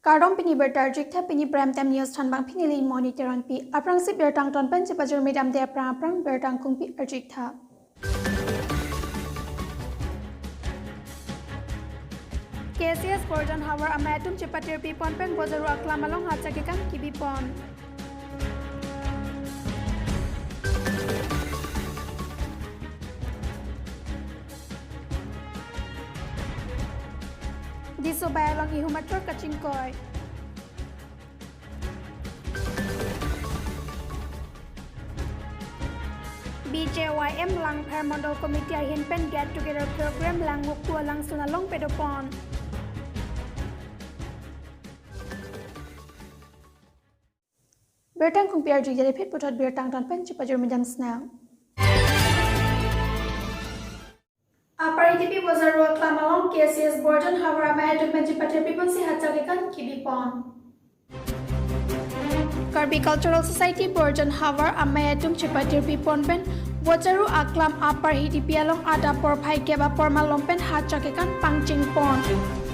Kardong pini bertarjik tha pini prime time news than bang pini lin monitoran pi aprang si bertang ton pen cepajur medam de aprang bertang kung pi arjik tha. KCS Borjan Hawar amatum cepatir pi pon pen bojaru aklamalong hacakikan kibi pon. Diso bayalong ihumatur kacingkoy. BJYM lang Permodal Committee ahin pen get together program lang wukua lang sunalong pedopon. Bertang kung PRG jadi pit putot bertang ton pen cepajur medam snail. Apar ITP bojaru aklamalong KCS Borjan Hawar amatum pen cepatir pi pon si hacakikan kibi pon. Karbi Cultural Society Borjan Hawar amatum cepatir pi pon pen bojaru aklam apar ITP along ada por pai keba pormalong pen hacakikan pangcing pon.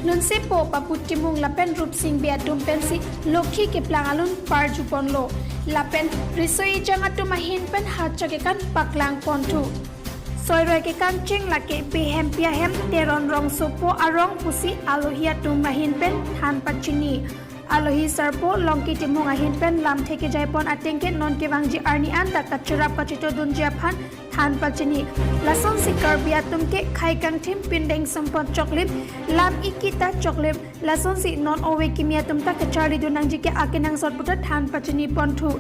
Nunse po paputimung lapen rup sing biatum pen si lokhi ke plangalun parjupon lo lapen risoi jangatum mahin pen hacakikan paklang pon tu. Soiroi ke kancing laki pihem piahem teron rong sopo arong pusi alohia tumahin pen than pachini alohi sarpo longki timung ahin pen lam theke jaipon atengke non ke wangji arni anda kachurap kachito dunjia phan than pachini lason sikar biatum ke khaikang tim pindeng sampon choklip lam ikita choklip lason si non owe kimiatum ta kachari dunang jike akinang sotputa than pachini pontu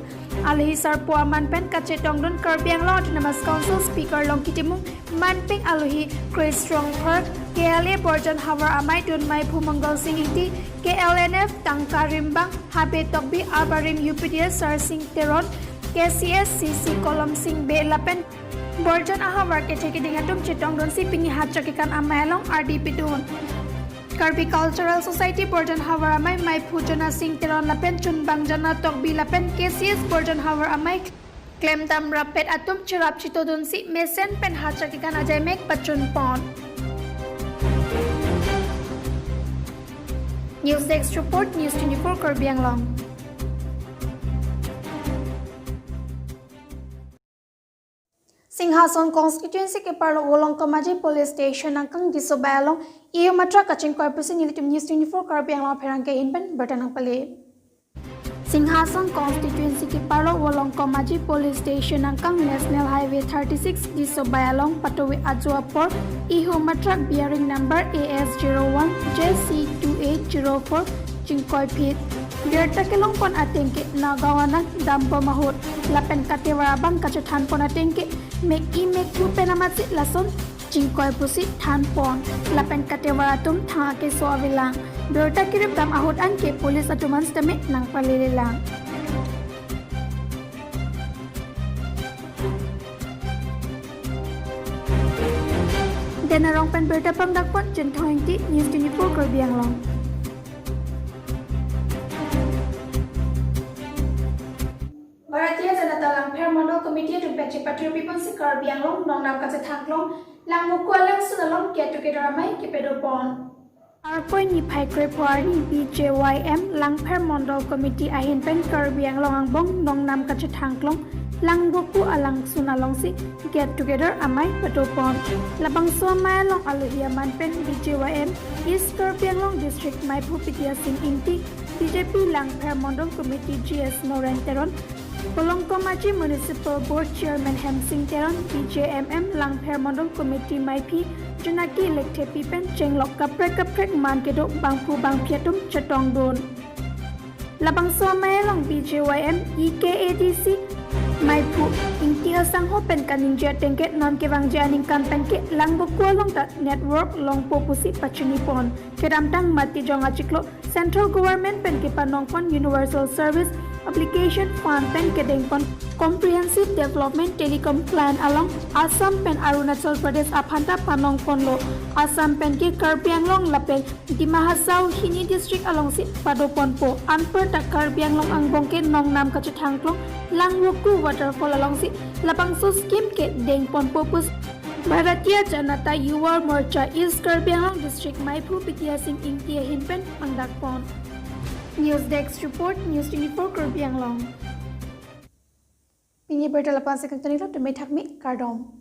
alohi sarpo aman pen kachetong dun karbiang lot namas council speaker longki timung manping alohi Chris Strong Park KLA Borjan Hawar amai dun mai Phumangol Singh iti KLNF Tangka Rimbang Habe Tokbi Abarim UPDS Sar Singh Teron KCS CC Kolom Singh Be Lapen Borjan Hawar ke theke dingatum chitong don si pingi hachakikan amayalong RDP dun Karbi Cultural Society Borjan Hawar amai mai Phujana Singh Teron Lapen Chunbang Jana Tokbi Lapen KCS Borjan Hawar amai Claim tam rapet atum chirap chito dun si mesen pen hachakikan ajay mek pachun pon News Desk Report News 24 Karbi Anglong. Singhason constituency ke parlo wolong kamaji police station angkang disobayalong iyo matra kaching korpusi nilitum News 24 Karbi Anglong perangke inpen bertanang pali. Singhason constituency ke parlo wolong kamaji police station angkang National Highway 36 disobayalong patowi ajuapor iyo matra bearing number AS01 JC2804 Jingkoy Pit Gerta kelong pon atengke nagawanak dampo mahut lapen katewarabang kacethan pon atengke mek ku penamati lason Jingkoy pusi than pon lapen katewaratum thake soavilang Gerta kirip dam ahut anke polis atuman stame nang palilang Denarong pen berta pangdakpon jenthoing ti News 24 Karbi Anglong. Bharatiya Janata Lang Permodal Committee to Pechi Patir People si Karbi Anglong nong nam kache thangklong lang mukualang sunalong get together amai kipedo pon. Arpoy ni pai krepwar ni BJYM Lang Permodal Committee ahin pen Karbi Anglong angbong nong nam kache thangklong lang goku alang sunalong si get together amai patopon labang suamay long alohia manpen BJYM East Karbi Anglong District mai Phupitiya Singh Inti BJP Lang Permodal Committee GS Noren Teron Kolongkomaji Municipal Board Chairman Hem Singh Teron BJMM Lang Permodal Committee mai P Junaki Lekte Pipen Chenglok kaprek man kedo bangpu bang piatum chatong don labang suamay long BJYM EKADC Mai pu inti asang hopen kaninja tengket non kewang janing kampen ke lang bukualong ta network long popusi pachunipon kedamtang mati jong achiklo central government pen ke panongpon universal service application fund pen ke dengpon comprehensive development telecom plan along Assam pen Arunachal Pradesh aphanta panongpon lo Assam pen ke Karbi Anglong lapen di Mahasau Hini district along si padopon po anper ta Karbi Anglong angbong ke nong nam kachithangklong lang woku waterfall along si lapang so scheme ke dengpon popus Bharatiya Janata Yuva Morcha East Karbi Anglong District mai Phupitiya Singh Inti hinpen pangdakpon News Desk Report News 24 Kerbiang Long. Pinyi bertelepan sekali lo demi takmik kardom.